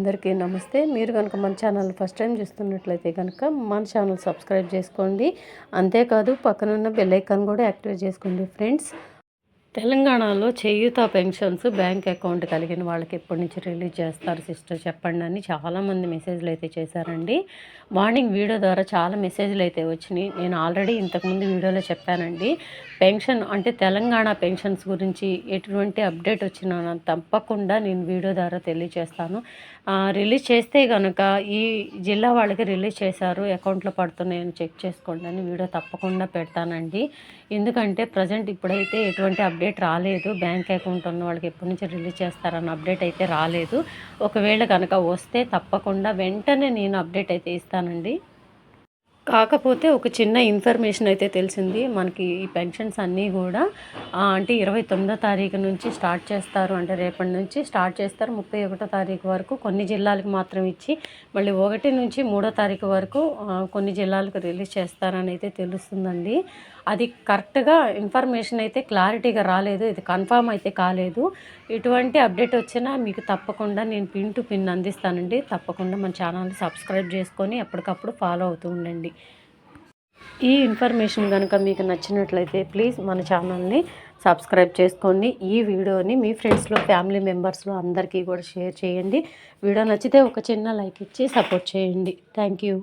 అందరికీ నమస్తే. మీరు కనుక మన ఛానల్ ఫస్ట్ టైం చూస్తున్నట్లయితే కనుక మన ఛానల్ సబ్స్క్రైబ్ చేసుకోండి. అంతేకాదు పక్కనున్న బెల్ ఐకాన్ కూడా యాక్టివేట్ చేసుకోండి ఫ్రెండ్స్. తెలంగాణలో చేయూత పెన్షన్స్ బ్యాంక్ అకౌంట్ కలిగిన వాళ్ళకి ఎప్పటి నుంచి రిలీజ్ చేస్తారు సిస్టర్ చెప్పండి అని చాలామంది మెసేజ్లు అయితే చేశారండి. మార్నింగ్ వీడియో ద్వారా చాలా మెసేజ్లు అయితే వచ్చినాయి. నేను ఆల్రెడీ ఇంతకుముందు వీడియోలో చెప్పానండి. పెన్షన్ అంటే తెలంగాణ పెన్షన్స్ గురించి ఎటువంటి అప్డేట్ వచ్చినా తప్పకుండా నేను వీడియో ద్వారా తెలియజేస్తాను. రిలీజ్ చేస్తే కనుక ఈ జిల్లా వాళ్ళకి రిలీజ్ చేశారు, అకౌంట్లో పడుతున్నాయని చెక్ చేసుకోండి అని వీడియో తప్పకుండా పెడతానండి. ఎందుకంటే ప్రజెంట్ ఇప్పుడైతే ఎటువంటి అప్డేట్ రాలేదు. బ్యాంక్ అకౌంట్ ఉన్న వాళ్ళకి ఎప్పటి నుంచి రిలీజ్ చేస్తారన్న అప్డేట్ అయితే రాలేదు. ఒకవేళ కనుక వస్తే తప్పకుండా వెంటనే నేను అప్డేట్ అయితే ఇస్తానండి. కాకపోతే ఒక చిన్న ఇన్ఫర్మేషన్ అయితే తెలిసింది మనకి. ఈ పెన్షన్స్ అన్నీ కూడా అంటే 29వ తారీఖు నుంచి స్టార్ట్ చేస్తారు, అంటే రేపటి నుంచి స్టార్ట్ చేస్తారు. 31వ తారీఖు వరకు కొన్ని జిల్లాలకు మాత్రం ఇచ్చి మళ్ళీ 1 నుంచి 3వ తారీఖు వరకు కొన్ని జిల్లాలకు రిలీజ్ చేస్తారని అయితే తెలుస్తుందండి. అది కరెక్ట్గా ఇన్ఫర్మేషన్ అయితే క్లారిటీగా రాలేదు, ఇది కన్ఫామ్ అయితే కాలేదు. ఎటువంటి అప్డేట్ వచ్చినా మీకు తప్పకుండా నేను పిన్ టు పిన్ అందిస్తానండి. తప్పకుండా మన ఛానల్ని సబ్స్క్రైబ్ చేసుకొని ఎప్పటికప్పుడు ఫాలో అవుతూ ఉండండి. ఈ ఇన్ఫర్మేషన్ కనుక మీకు నచ్చినట్లయితే ప్లీజ్ మన ఛానల్ని సబ్స్క్రైబ్ చేసుకోండి. ఈ వీడియోని మీ ఫ్రెండ్స్లో, ఫ్యామిలీ మెంబర్స్లో అందరికీ కూడా షేర్ చేయండి. వీడియో నచ్చితే ఒక చిన్న లైక్ ఇచ్చి సపోర్ట్ చేయండి. Thank you.